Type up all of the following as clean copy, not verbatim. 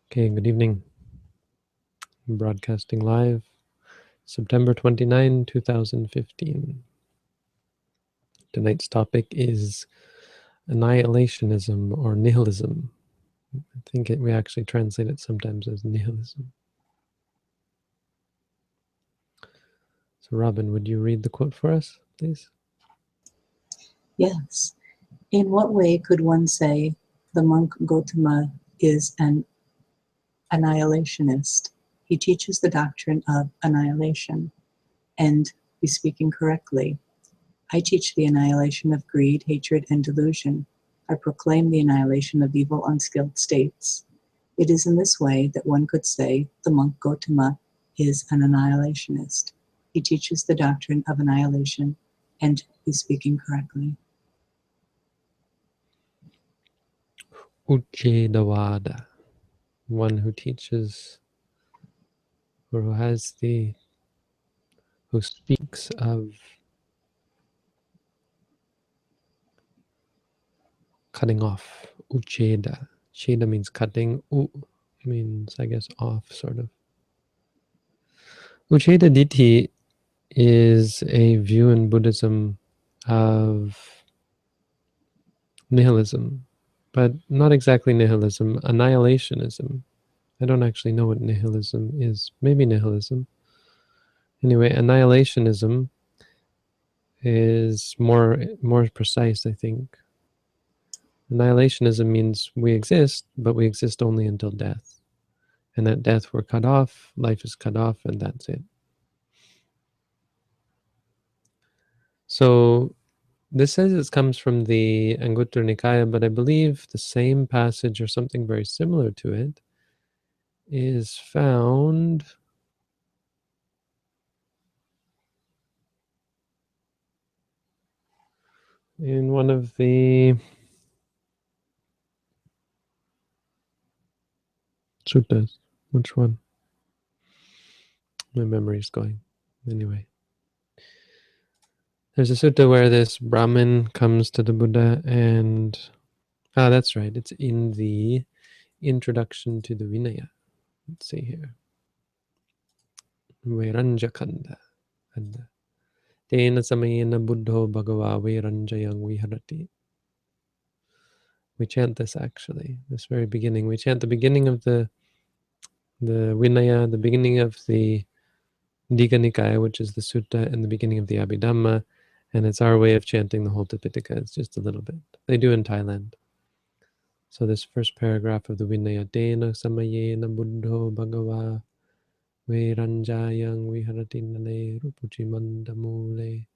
Okay, good evening. I'm broadcasting live, September 29, 2015. Tonight's topic is annihilationism or nihilism. I think we actually translate it sometimes as nihilism. So Robin, would you read the quote for us, please? Yes. In what way could one say the monk Gautama is an annihilationist? He teaches the doctrine of annihilation, and we speak incorrectly. I teach the annihilation of greed, hatred, and delusion. I proclaim the annihilation of evil, unskilled states. It is in this way that one could say the monk Gautama is an annihilationist. He teaches the doctrine of annihilation, and we speak incorrectly. Uchedawada, one who teaches or who speaks of cutting off. Ucheda. Cheda means cutting. U means, I guess, off, sort of. Ucheda Ditti is a view in Buddhism of nihilism, but not exactly nihilism, annihilationism. I don't actually know what nihilism is. Maybe nihilism. Anyway, annihilationism is more precise, I think. Annihilationism means we exist, but we exist only until death. And at death we're cut off, life is cut off, and that's it. So this says it comes from the Anguttara Nikaya, but I believe the same passage or something very similar to it is found in one of the suttas. Which one? My memory's going. Anyway. There's a sutta where this Brahmin comes to the Buddha and... that's right. It's in the introduction to the Vinaya. Let's see here. Vairanjakanda. Tena samayena buddho bhagava vairanjayang viharati. We chant this actually, this very beginning. We chant the beginning of the Vinaya, the beginning of the Digha Nikaya, which is the sutta, and the beginning of the Abhidhamma, and it's our way of chanting the whole Tipitaka. It's just a little bit. They do in Thailand. So this first paragraph of the Vinaya, Tena samayena buddho bhagava vairanjayang viharati nale rupuchi mandamule.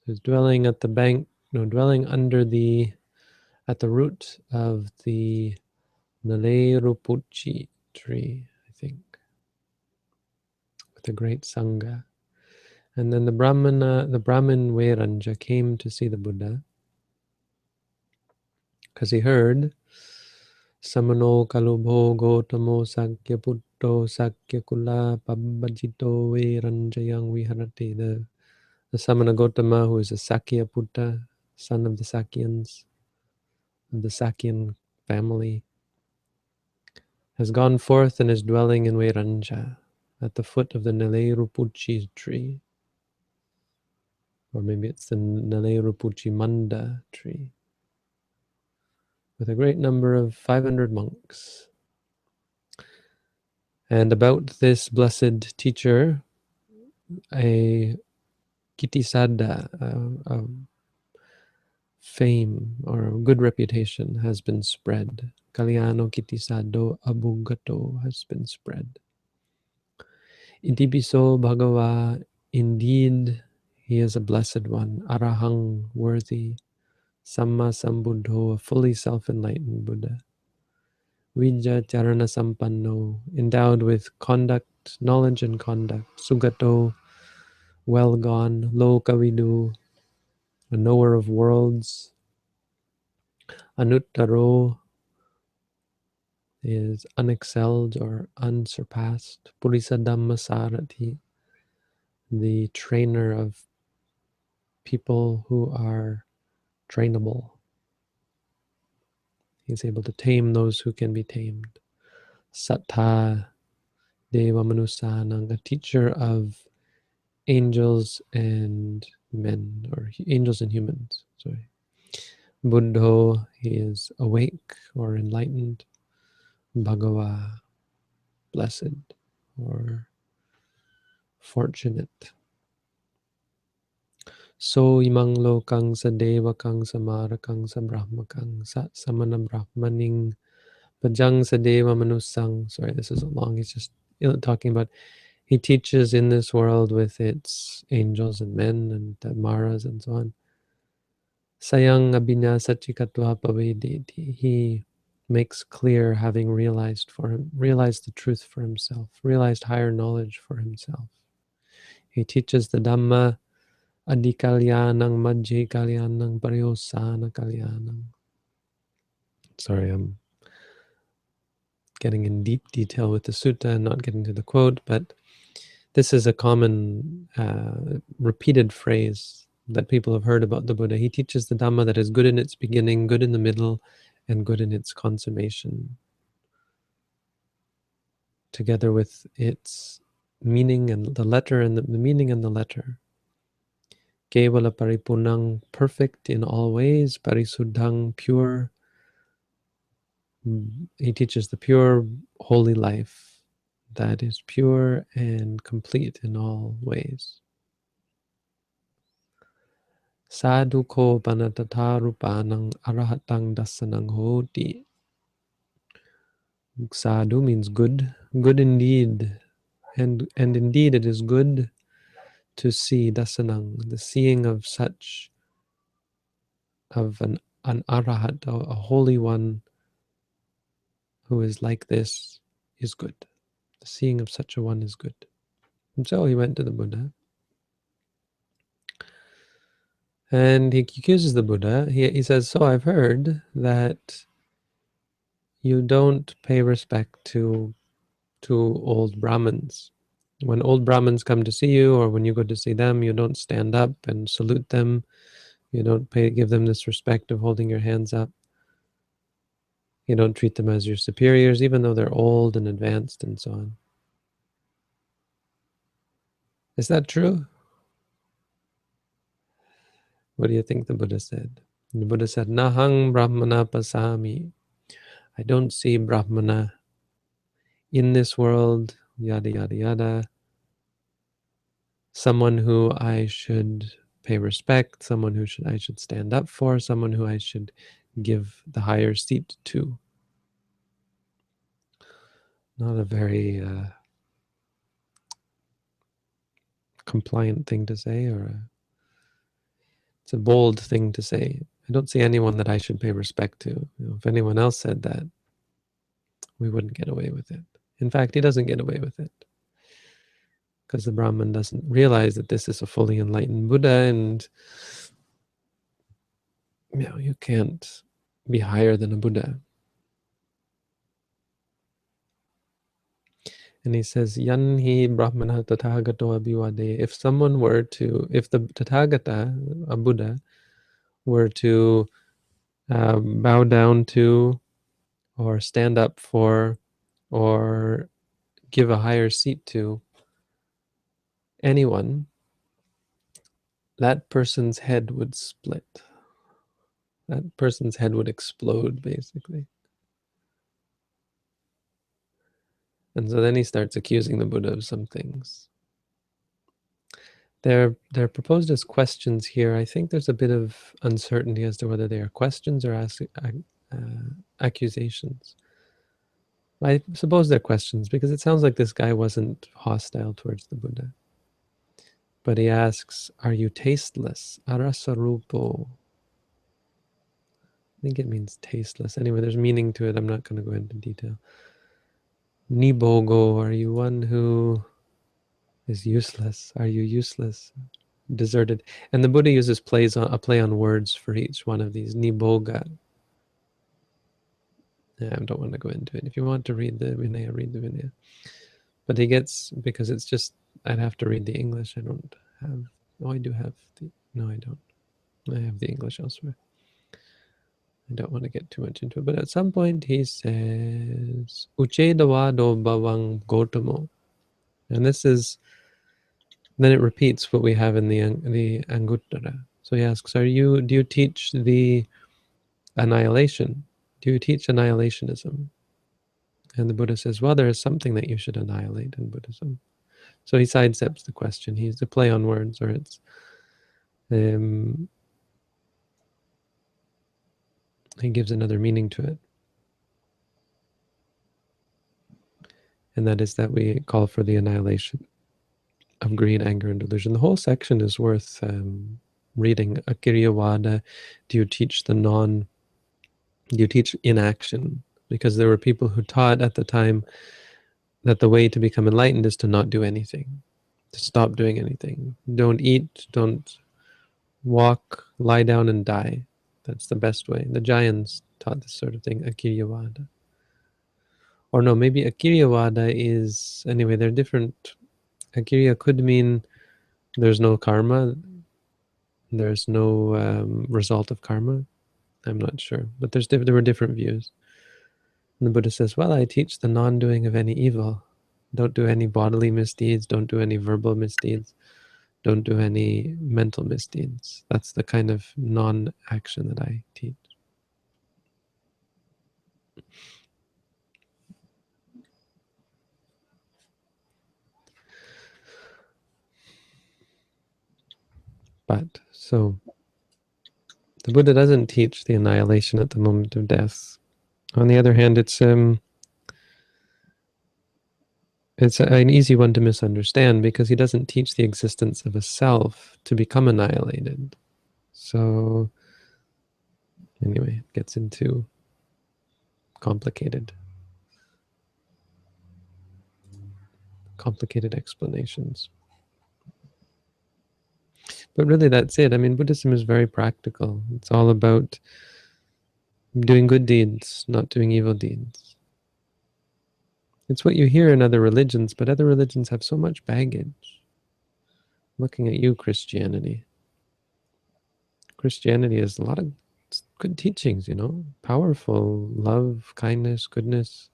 Is dwelling at the bank, dwelling under at the root of the Nalerupuchi tree, I think, with a great Sangha. And then the Brahmin Vairanja came to see the Buddha because he heard Samano Kalubho Gotamo Sakya Putto Sakya Kula Pabbajito Vairanjayang Viharati. The Samana Gotama, who is a Sakya Putta, son of the Sakyans, of the Sakyan family, has gone forth and is dwelling in Vairanja, at the foot of the Nalerupuchi tree. Or maybe it's the Nalerupuchi Manda tree, with a great number of 500 monks. And about this blessed teacher, a Kittisada, a fame or a good reputation has been spread. Kalyano Kittisado Abugato has been spread. Itipiso Bhagava, indeed he is a blessed one, Arahang, worthy, Samma Sambuddho, a fully self-enlightened Buddha. Vijja Charana Sampanno, endowed with conduct, knowledge and conduct. Sugato, well gone. Lokavidu, a knower of worlds. Anuttaro is unexcelled or unsurpassed. Purisa Dhamma Sarati, the trainer of people who are trainable. He's able to tame those who can be tamed. Sattha Deva Manusanang, a teacher of angels and men, or angels and humans. Sorry. Buddho, he is awake or enlightened. Bhagava, blessed or fortunate. So imang lokang sa devakang sa marakang sa brahmakang sa samana brahmaning pajang sa deva manusang. Sorry, this is long. He's just talking about, he teaches in this world with its angels and men and maras and so on. Sayang abhinyasa chikatva pavedeti. He makes clear, having realized the truth for himself, realized higher knowledge for himself. He teaches the Dhamma adi kalyanang majje kalyanang pariyosana kalyanang. Sorry, I'm getting in deep detail with the sutta and not getting to the quote, but this is a common repeated phrase that people have heard about the Buddha. He teaches the Dhamma that is good in its beginning, good in the middle, and good in its consummation, together with its meaning and the letter, and the meaning and the letter. Kevala paripunang, perfect in all ways, parisuddhang, pure. He teaches the pure, holy life that is pure and complete in all ways. Sadhu ko panatatarupanang arahatang dasanang hoti. Sadhu means good, good indeed. And indeed it is good to see dasanang, the seeing of such, of an arahat, a holy one who is like this, is good. The seeing of such a one is good. And so he went to the Buddha. And he accuses the Buddha. He says, so I've heard that you don't pay respect to old Brahmins. When old Brahmins come to see you, or when you go to see them, you don't stand up and salute them. You don't give them this respect of holding your hands up. You don't treat them as your superiors, even though they're old and advanced and so on. Is that true? What do you think the Buddha said? The Buddha said, Nahang Brahmana pasami. I don't see Brahmana in this world, yada, yada, yada. Someone who I should pay respect, someone who I should stand up for, someone who I should give the higher seat to. Not a very compliant thing to say, it's a bold thing to say. I don't see anyone that I should pay respect to. If anyone else said that, we wouldn't get away with it. In fact, he doesn't get away with it, because the Brahman doesn't realize that this is a fully enlightened Buddha, and you can't be higher than a Buddha. And he says, Yanhi Brahmana Tathagato Abhivade. If the Tathagata, a Buddha, were to bow down to, or stand up for, or give a higher seat to anyone, that person's head would split. That person's head would explode, basically. And so then he starts accusing the Buddha of some things. They're proposed as questions here. I think there's a bit of uncertainty as to whether they are questions or accusations. I suppose they're questions, because it sounds like this guy wasn't hostile towards the Buddha. But he asks, are you tasteless? Arasarupo. I think it means tasteless. Anyway, there's meaning to it. I'm not going to go into detail. Nibogo, are you one who is useless? Are you useless? Deserted. And the Buddha uses a play on words for each one of these. Niboga. I don't want to go into it. If you want to read the Vinaya, read the Vinaya. But he gets, because it's just, I'd have to read the English. I don't have, I do have no, I don't. I have the English elsewhere. I don't want to get too much into it, but at some point he says, Uchedawado bawang Gotamo. And this is, then it repeats what we have in the Anguttara. So he asks, do you teach the annihilation? Do you teach annihilationism? And the Buddha says, well, there is something that you should annihilate in Buddhism. So he sidesteps the question. He's a play on words, or it's he gives another meaning to it. And that is that we call for the annihilation of greed, anger, and delusion. The whole section is worth reading. Akiriyawada, do you teach inaction? Because there were people who taught at the time that the way to become enlightened is to not do anything, to stop doing anything. Don't eat, don't walk, lie down and die. That's the best way. The Jains taught this sort of thing, Akiriyawada. Or no, maybe Akiriyawada is, anyway, they're different. Akiriya could mean there's no karma, there's no result of karma. I'm not sure, but there were different views. And the Buddha says, well, I teach the non-doing of any evil. Don't do any bodily misdeeds, don't do any verbal misdeeds, don't do any mental misdeeds. That's the kind of non-action that I teach. But, so, the Buddha doesn't teach the annihilation at the moment of death. On the other hand, it's an easy one to misunderstand because he doesn't teach the existence of a self to become annihilated. So, anyway, it gets into complicated explanations. But really, that's it. I mean, Buddhism is very practical. It's all about doing good deeds, not doing evil deeds. It's what you hear in other religions, but other religions have so much baggage. Looking at you, Christianity. Christianity has a lot of good teachings, you know, powerful love, kindness, goodness.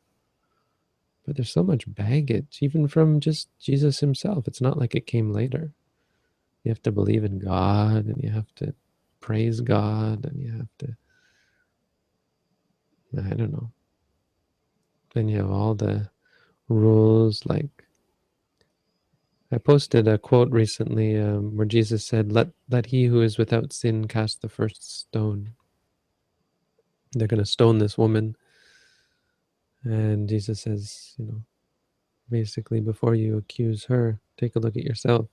But there's so much baggage, even from just Jesus himself. It's not like it came later. You have to believe in God, and you have to praise God, and you have to, I don't know. Then you have all the rules, like, I posted a quote recently where Jesus said, let he who is without sin cast the first stone. They're going to stone this woman. And Jesus says, you know, basically, before you accuse her, take a look at yourself.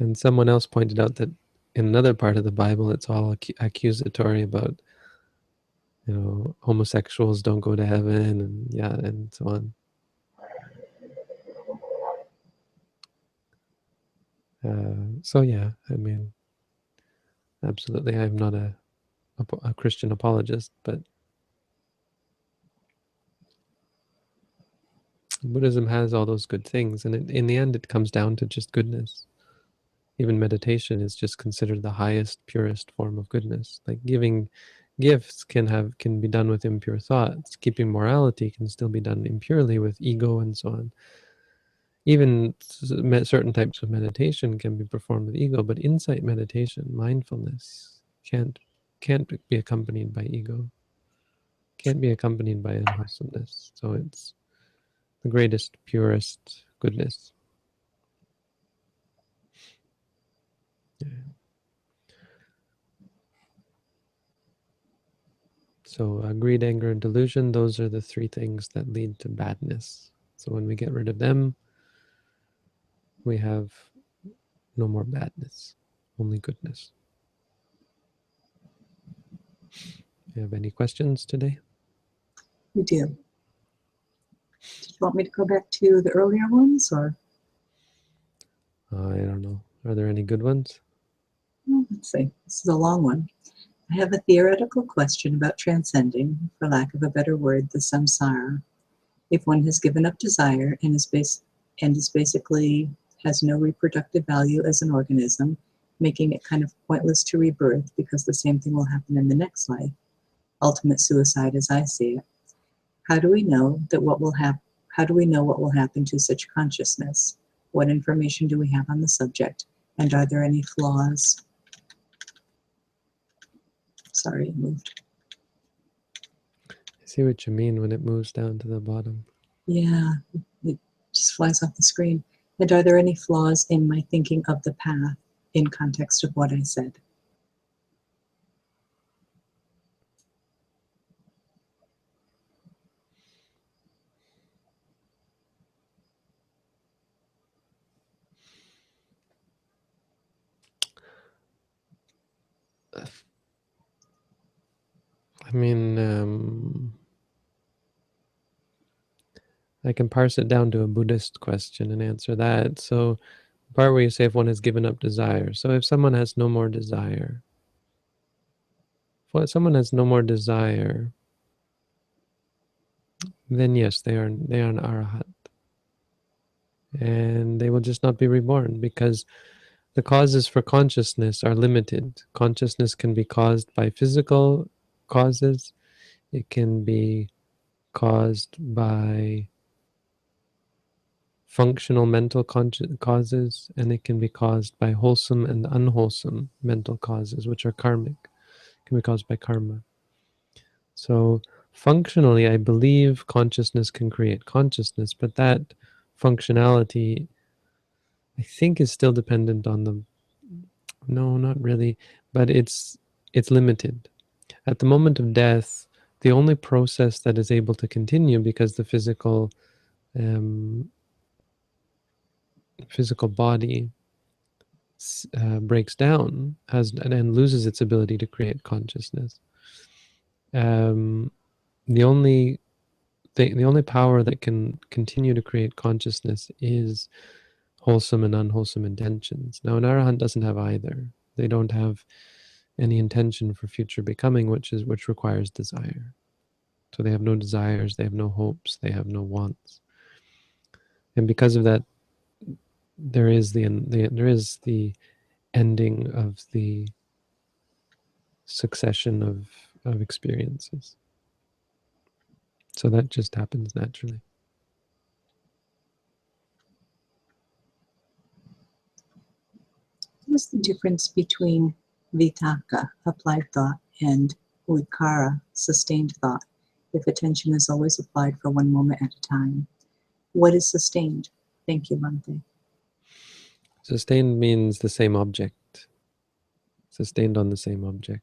And someone else pointed out that in another part of the Bible, it's all accusatory about, you know, homosexuals don't go to heaven, and yeah, and so on. So yeah, I mean, absolutely, I'm not a Christian apologist, but Buddhism has all those good things, and in the end, it comes down to just goodness. Even meditation is just considered the highest, purest form of goodness. Like giving gifts can be done with impure thoughts. Keeping morality can still be done impurely with ego and so on. Even certain types of meditation can be performed with ego, but insight meditation, mindfulness, can't be accompanied by ego. Can't be accompanied by unwholesomeness. So it's the greatest, purest goodness. Yeah. So greed, anger, and delusion, those are the three things that lead to badness. So when we get rid of them, we have no more badness, only goodness. You have any questions today? We do. Did you want me to go back to the earlier ones, or? I don't know. Are there any good ones? Well, let's see. This is a long one. I have a theoretical question about transcending, for lack of a better word, the samsara. If one has given up desire and is basically has no reproductive value as an organism, making it kind of pointless to rebirth because the same thing will happen in the next life. Ultimate suicide as I see it. How do we know that what will happen? How do we know what will happen to such consciousness? What information do we have on the subject? And are there any flaws? Sorry, it moved. I see what you mean when it moves down to the bottom. Yeah, it just flies off the screen. And are there any flaws in my thinking of the path in context of what I said? I mean, I can parse it down to a Buddhist question and answer that. So, the part where you say if one has given up desire. So, if someone has no more desire, if someone has no more desire, then yes, they are an arhat, and they will just not be reborn because the causes for consciousness are limited. Consciousness can be caused by physical causes. It can be caused by functional mental causes, and it can be caused by wholesome and unwholesome mental causes, which are karmic. It can be caused by karma. So functionally, I believe consciousness can create consciousness, but that functionality, I think, is still dependent on the. No, not really, but it's limited. At the moment of death, the only process that is able to continue because the um, physical body breaks down and loses its ability to create consciousness. Um, the only the only power that can continue to create consciousness is wholesome and unwholesome intentions. Now, an arahant doesn't have either. They don't have any intention for future becoming, which requires desire. So they have no desires, they have no hopes, they have no wants, and because of that, there is the ending of the succession of experiences. So that just happens naturally. What is the difference between vitaka, applied thought, and vikara, sustained thought, if attention is always applied for one moment at a time? What is sustained? Thank you, Bhante. Sustained means the same object, sustained on the same object.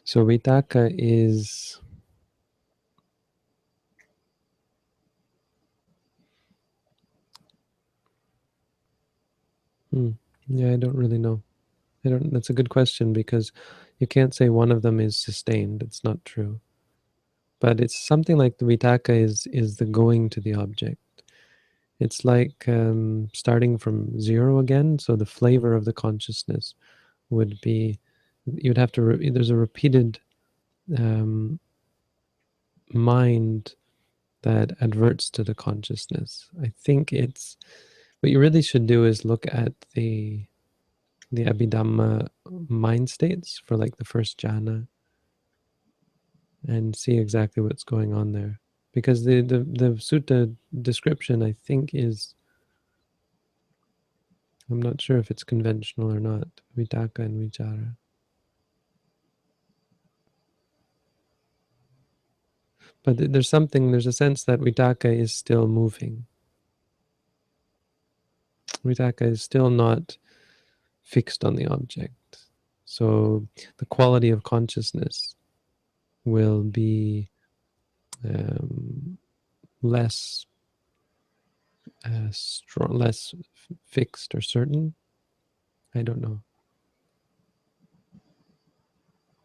So vitaka is yeah, I don't really know. That's a good question because you can't say one of them is sustained. It's not true. But it's something like the vitaka is the going to the object. It's like starting from zero again. So the flavor of the consciousness would be, you'd have to, there's a repeated um, mind that adverts to the consciousness. I think it's, what you really should do is look at the Abhidhamma mind states for like the first jhana and see exactly what's going on there. Because the sutta description, I think, is, I'm not sure if it's conventional or not, vitaka and vichara. But there's a sense that vitaka is still moving. Vitaka is still not fixed on the object. So the quality of consciousness will be less strong, less fixed or certain. I don't know.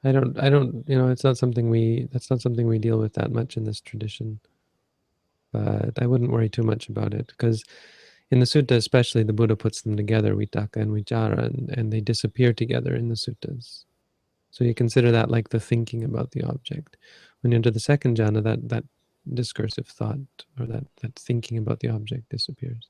I don't, it's not something that's not something we deal with that much in this tradition. But I wouldn't worry too much about it because in the sutta, especially, the Buddha puts them together, vitaka and vichara, and they disappear together in the suttas. So you consider that like the thinking about the object. When you enter the second jhana, that discursive thought or that thinking about the object disappears.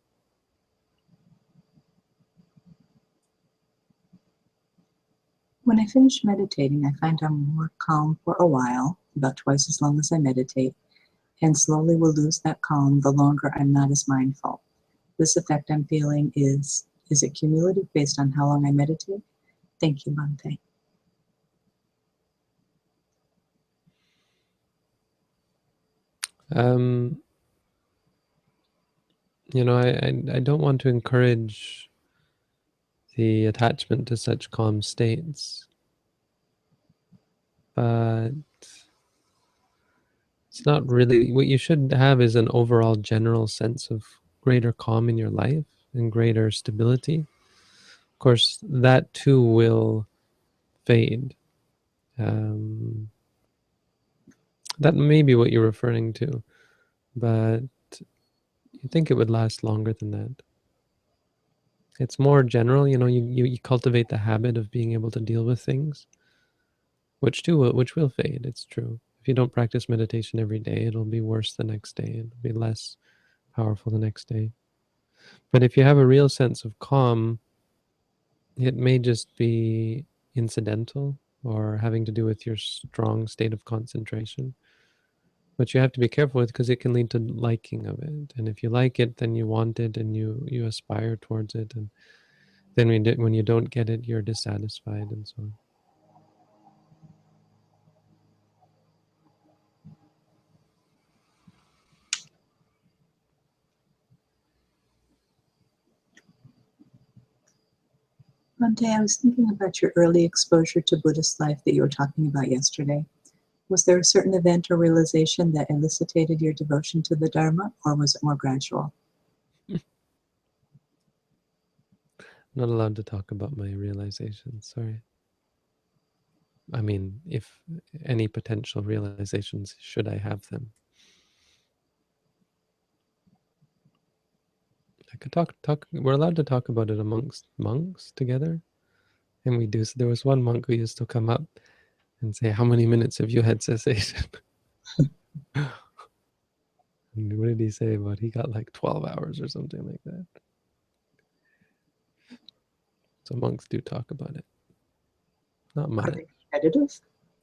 When I finish meditating, I find I'm more calm for a while, about twice as long as I meditate, and slowly will lose that calm the longer I'm not as mindful. This effect I'm feeling is it cumulative based on how long I meditate? Thank you, Bhante. I don't want to encourage the attachment to such calm states, but it's not really what you should have is an overall general sense of greater calm in your life and greater stability. Of course, that too will fade. That may be what you're referring to, but you think it would last longer than that. It's more general, you cultivate the habit of being able to deal with things, which will fade, it's true. If you don't practice meditation every day, it'll be worse the next day. It'll be less powerful the next day. But if you have a real sense of calm, it may just be incidental or having to do with your strong state of concentration. But you have to be careful with because it can lead to liking of it. And if you like it, then you want it and you aspire towards it. And then when you don't get it, you're dissatisfied and so on. Bhante, I was thinking about your early exposure to Buddhist life that you were talking about yesterday. Was there a certain event or realization that elicited your devotion to the Dharma, or was it more gradual? I'm not allowed to talk about my realizations, sorry. I mean, if any potential realizations, should I have them? I could talk. We're allowed to talk about it amongst monks together, and we do. So there was one monk who used to come up and say, "How many minutes have you had cessation?" And what did he say about? He got like 12 hours or something like that. So monks do talk about it. Not Are much. they competitive?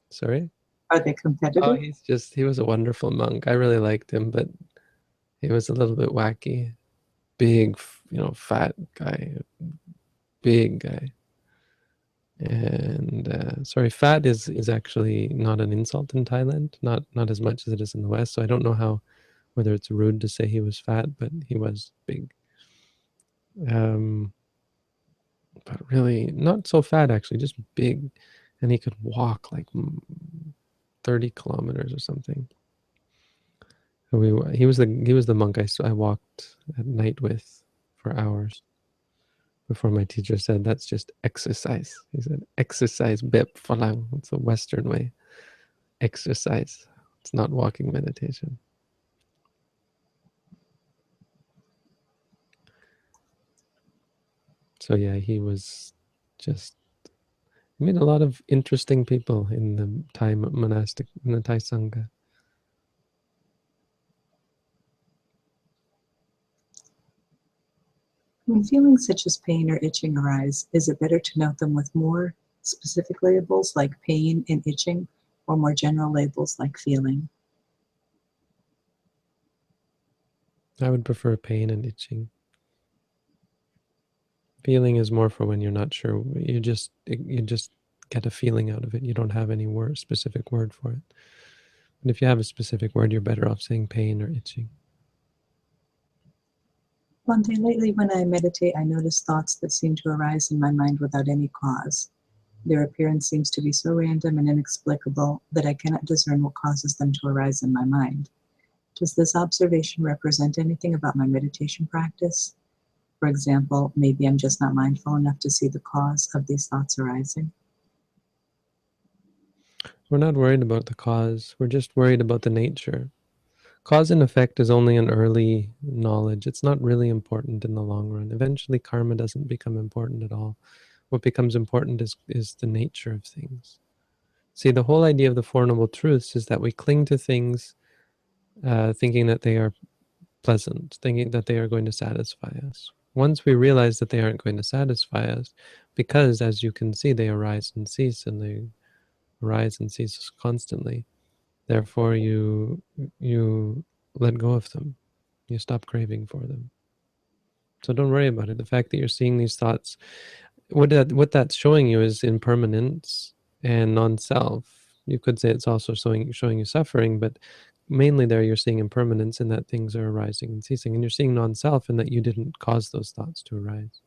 Sorry. Are they Oh, competitive? he was a wonderful monk. I really liked him, but he was a little bit wacky. Big, fat guy, big guy. And sorry, fat is actually not an insult in Thailand, not as much as it is in the West. So I don't know whether it's rude to say he was fat, but he was big. But really not so fat actually, just big, and he could walk like 30 kilometers or something. So he was the monk I walked at night with for hours before my teacher said that's just exercise. He said exercise bep falang. It's a Western way. Exercise. It's not walking meditation. So yeah, he was just he met a lot of interesting people in the Thai monastic in the Thai Sangha. When feelings such as pain or itching arise, is it better to note them with more specific labels like pain and itching, or more general labels like feeling? I would prefer pain and itching. Feeling is more for when you're not sure. You just get a feeling out of it. You don't have any specific word for it. But if you have a specific word, you're better off saying pain or itching. One day lately, when I meditate, I notice thoughts that seem to arise in my mind without any cause. Their appearance seems to be so random and inexplicable that I cannot discern what causes them to arise in my mind. Does this observation represent anything about my meditation practice? For example, maybe I'm just not mindful enough to see the cause of these thoughts arising. We're not worried about the cause. We're just worried about the nature. Cause and effect is only an early knowledge. It's not really important in the long run. Eventually, karma doesn't become important at all. What becomes important is the nature of things. See, the whole idea of the Four Noble Truths is that we cling to things thinking that they are pleasant, thinking that they are going to satisfy us. Once we realize that they aren't going to satisfy us, because as you can see, they arise and cease, and they arise and cease constantly. Therefore, you let go of them. You stop craving for them. So don't worry about it. The fact that you're seeing these thoughts, what that's showing you is impermanence and non-self. You could say it's also showing you suffering, but mainly there you're seeing impermanence in that things are arising and ceasing, and you're seeing non-self in that you didn't cause those thoughts to arise.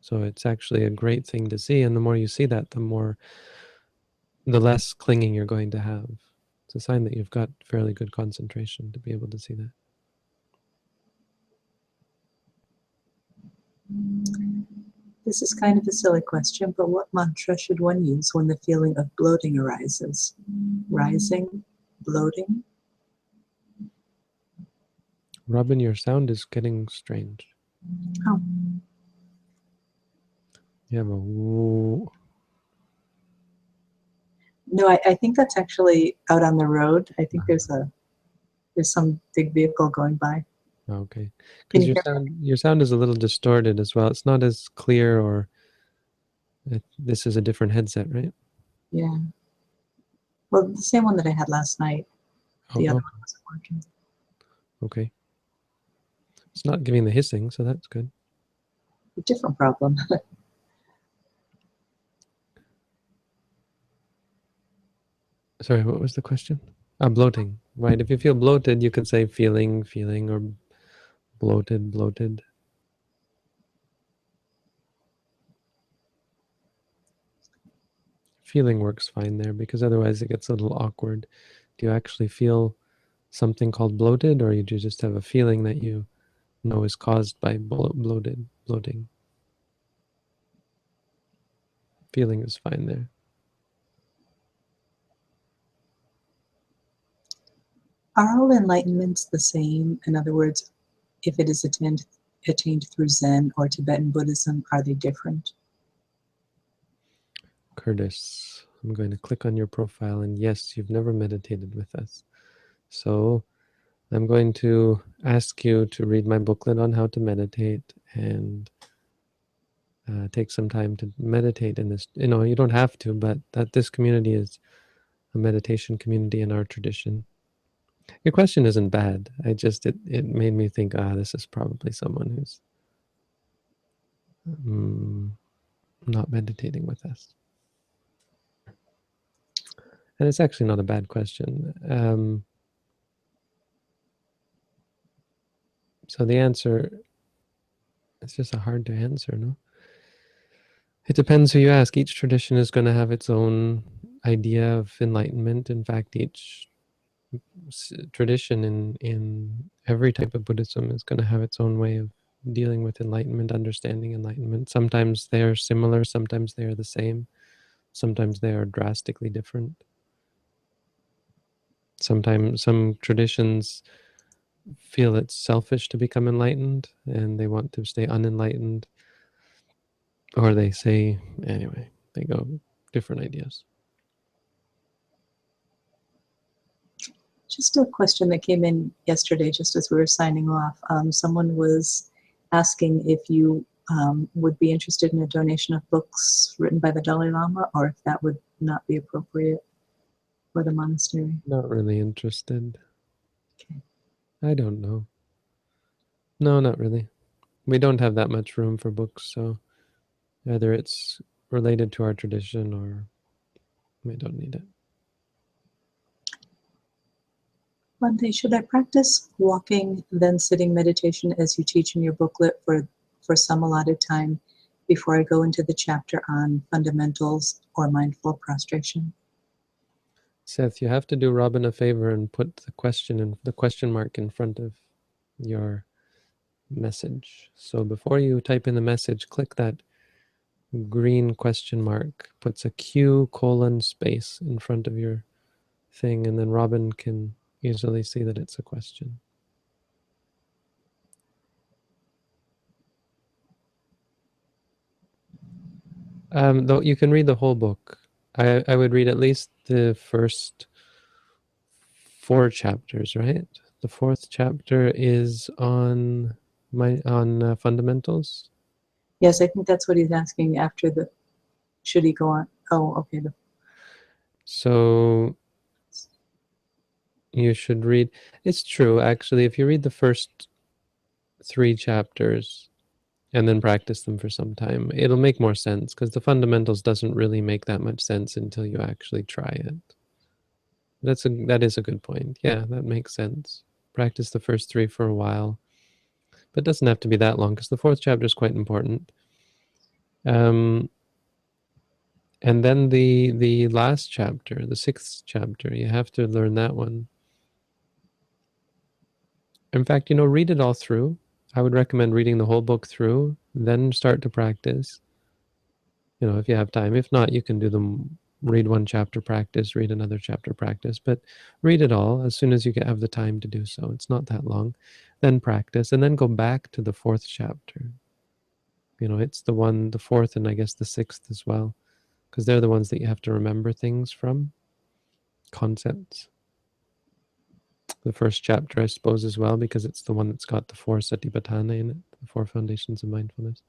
So it's actually a great thing to see, and the more you see that, the less clinging you're going to have. It's a sign that you've got fairly good concentration to be able to see that. This is kind of a silly question, but what mantra should one use when the feeling of bloating arises? Rising, bloating? Robin, your sound is getting strange. Oh. You have a woo. No, I think that's actually out on the road. I think there's some big vehicle going by. Okay, Can because you hear me? your sound is a little distorted as well. It's not as clear, or this is a different headset, right? Yeah. Well, the same one that I had last night. The other Oh, one wasn't working. okay. It's not giving the hissing, so that's good. A different problem. Sorry, what was the question? Bloating, right? If you feel bloated, you could say feeling, or bloated. Feeling works fine there, because otherwise it gets a little awkward. Do you actually feel something called bloated, or you just have a feeling that you know is caused by bloating? Feeling is fine there. Are all enlightenments the same? In other words, if it is attained through Zen or Tibetan Buddhism, are they different? Curtis, I'm going to click on your profile, and yes, you've never meditated with us. So I'm going to ask you to read my booklet on how to meditate, and take some time to meditate in this. You don't have to, but that this community is a meditation community in our tradition. Your question isn't bad. It made me think, this is probably someone who's not meditating with us. And it's actually not a bad question. So the answer, it's just hard to answer, no? It depends who you ask. Each tradition is going to have its own idea of enlightenment. In fact, each tradition in every type of Buddhism is going to have its own way of dealing with enlightenment, understanding enlightenment. Sometimes they are similar, sometimes they are the same, sometimes they are drastically different. Sometimes some traditions feel it's selfish to become enlightened and they want to stay unenlightened, or they say, anyway, they go different ideas. Just a question that came in yesterday, just as we were signing off. Someone was asking if you would be interested in a donation of books written by the Dalai Lama, or if that would not be appropriate for the monastery. Not really interested. Okay. I don't know. No, not really. We don't have that much room for books, so either it's related to our tradition or we don't need it. Monday, should I practice walking, then sitting meditation as you teach in your booklet for some allotted time before I go into the chapter on fundamentals or mindful prostration? Seth, you have to do Robin a favor and put the question mark in front of your message. So before you type in the message, click that green question mark, puts a Q colon space in front of your thing, and then Robin can easily see that it's a question. Though you can read the whole book. I would read at least the first 4 chapters, right? The 4th chapter is on fundamentals. Yes, I think that's what he's asking after the, should he go on? Oh, okay. So you should read, it's true, actually, if you read the first 3 chapters and then practice them for some time, it'll make more sense, because the fundamentals doesn't really make that much sense until you actually try it. That is a good point. Yeah, that makes sense. Practice the first 3 for a while, but it doesn't have to be that long, because the 4th chapter is quite important. And then the last chapter, the 6th chapter, you have to learn that one. In fact, read it all through. I would recommend reading the whole book through, then start to practice. If you have time. If not, you can do them. Read one chapter, practice. Read another chapter, practice. But read it all as soon as you have the time to do so. It's not that long. Then practice, and then go back to the 4th chapter. It's the 4th, and I guess the 6th as well, because they're the ones that you have to remember things from, concepts. The first chapter, I suppose, as well, because it's the one that's got the 4 satipatthana in it, the 4 foundations of mindfulness.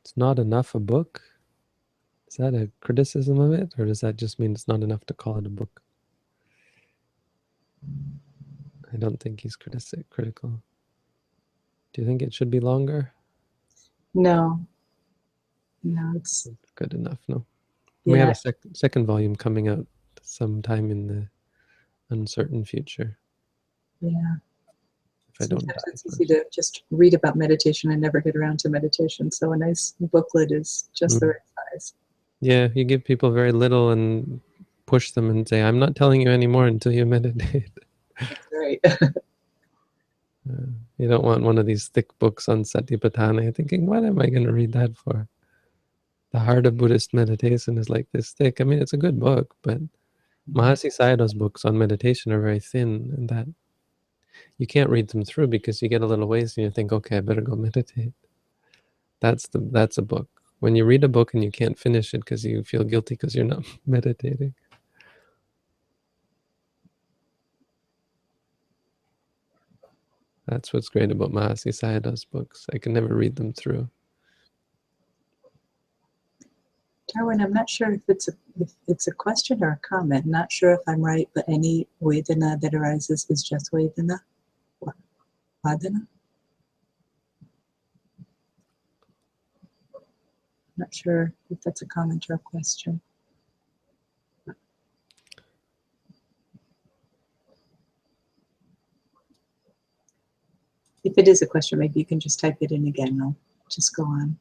It's not enough a book. Is that a criticism of it, or does that just mean it's not enough to call it a book? I don't think he's critical. Do you think it should be longer? No, it's good enough. No, we have yeah, a second volume coming out sometime in the uncertain future, yeah. if I don't Sometimes die it's easy first. to just read about meditation and never get around to meditation. So a nice booklet is just the right size. Yeah, you give people very little and push them and say, I'm not telling you anymore until you meditate. That's right. You don't want one of these thick books on Satipatthana. You're thinking, what am I going to read that for? The Heart of Buddhist Meditation is like this thick. I mean, it's a good book, but Mahasi Sayadaw's books on meditation are very thin, and that you can't read them through because you get a little ways and you think, okay, I better go meditate. That's a book. When you read a book and you can't finish it because you feel guilty because you're not meditating. That's what's great about Mahasi Sayadaw's books. I can never read them through. Darwin, I'm not sure if it's a question or a comment. Not sure if I'm right, but any Vedana that arises is just Vedana? Vadana? Not sure if that's a comment or a question. If it is a question, maybe you can just type it in again. I'll just go on.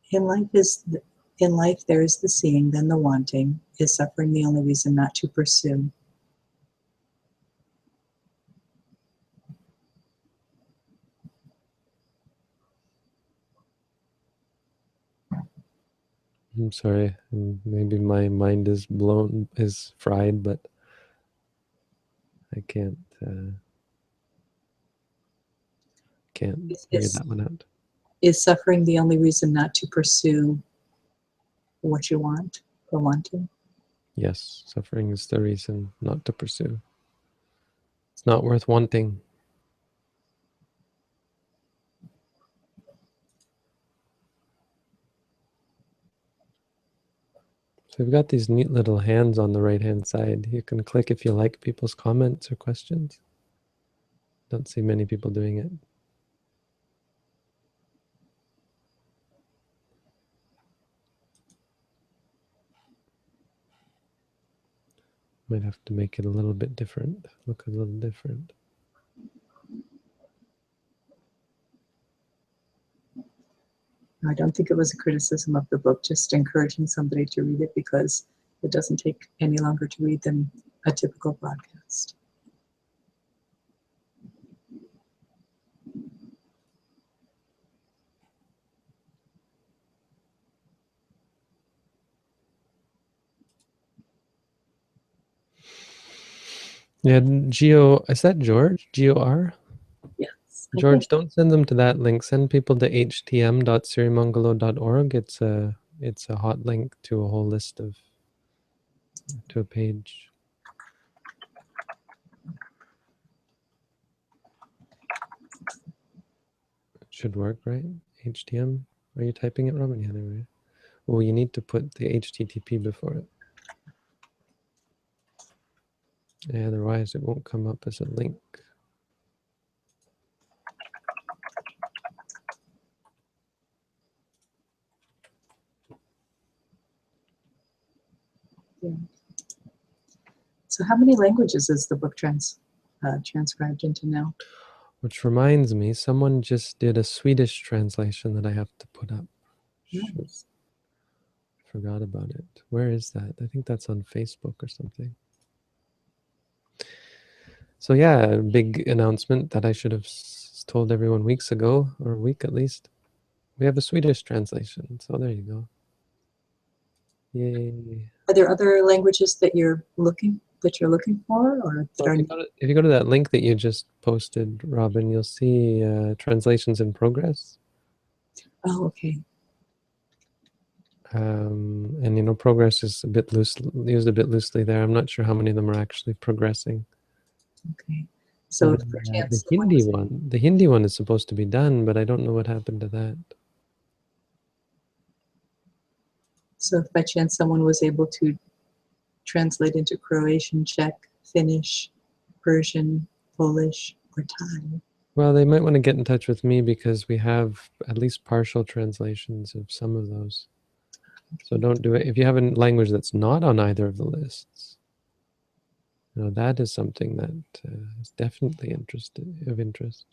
In life, there is the seeing, then the wanting. Is suffering the only reason not to pursue? I'm sorry. Maybe my mind is fried, but I can't figure Is, that one out. is suffering the only reason not to pursue what you want or wanting? Yes, suffering is the reason not to pursue. It's not worth wanting. So we've got these neat little hands on the right-hand side. You can click if you like people's comments or questions. Don't see many people doing it. Might have to make it a little bit different, look a little different. I don't think it was a criticism of the book, just encouraging somebody to read it because it doesn't take any longer to read than a typical broadcast. Yeah, is that George? G-O-R? George, don't send them to that link. Send people to htm.sirimangalo.org. It's a hot link to a whole list of to a page. It should work, right? HTM. Are you typing it, Robin? Yeah, there we go. Oh, you need to put the HTTP before it. Yeah, otherwise it won't come up as a link. Yeah. So how many languages is the book transcribed into now? Which reminds me, someone just did a Swedish translation that I have to put up. Shoot. Nice. Forgot about it. Where is that? I think that's on Facebook or something. So yeah, big announcement that I should have told everyone weeks ago, or a week at least. We have a Swedish translation, so there you go. Yay. Are there other languages that you're looking for, or that Well, if you go to that link that you just posted, Robin, you'll see translations in progress. Oh, okay. And you know, progress is a bit used a bit loosely there. I'm not sure how many of them are actually progressing. Okay. So The Hindi one is supposed to be done, but I don't know what happened to that. So if by chance someone was able to translate into Croatian, Czech, Finnish, Persian, Polish, or Thai. Well, they might want to get in touch with me because we have at least partial translations of some of those. So don't do it. If you have a language that's not on either of the lists, you know, that is something that is definitely of interest.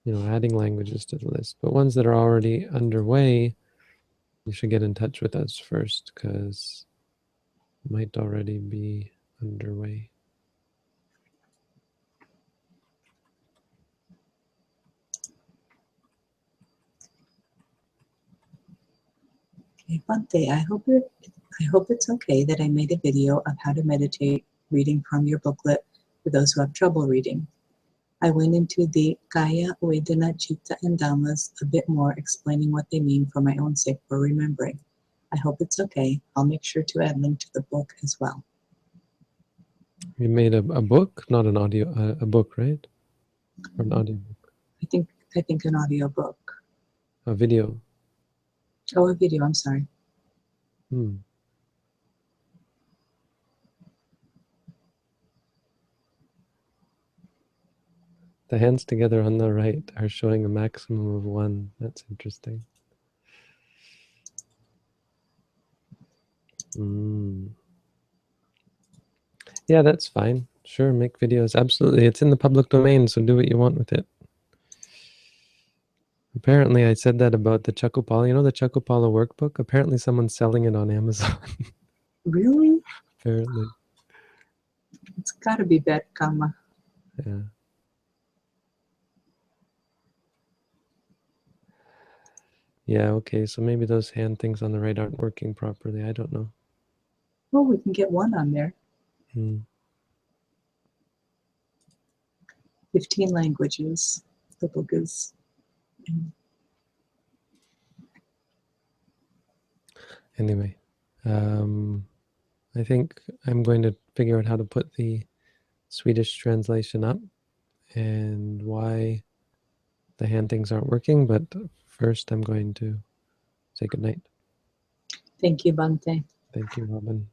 You know, adding languages to the list. But ones that are already underway, you should get in touch with us first because it might already be underway. Okay, Bhante, I hope it's okay that I made a video of how to meditate reading from your booklet for those who have trouble reading. I went into the Kaya, Vedana, Chitta, and Dhammas a bit more, explaining what they mean for my own sake for remembering. I hope it's okay. I'll make sure to add link to the book as well. You made a book, not an audio, a book, right? Or an audio book? I think an audio book. A video. Oh, a video, I'm sorry. Hmm. The hands together on the right are showing a maximum of 1. That's interesting. Yeah, that's fine. Sure, make videos. Absolutely. It's in the public domain, so do what you want with it. Apparently, I said that about the Chakupala. You know the Chakupala workbook? Apparently, someone's selling it on Amazon. Really? Apparently. It's got to be bad karma. Yeah. Yeah, okay. So maybe those hand things on the right aren't working properly. I don't know. Well, we can get one on there. 15 languages. The book is. Anyway, I think I'm going to figure out how to put the Swedish translation up and why the hand things aren't working, but first I'm going to say goodnight. Thank you, Bhante. Thank you, Robin.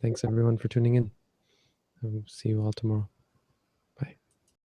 Thanks everyone for tuning in. I'll see you all tomorrow.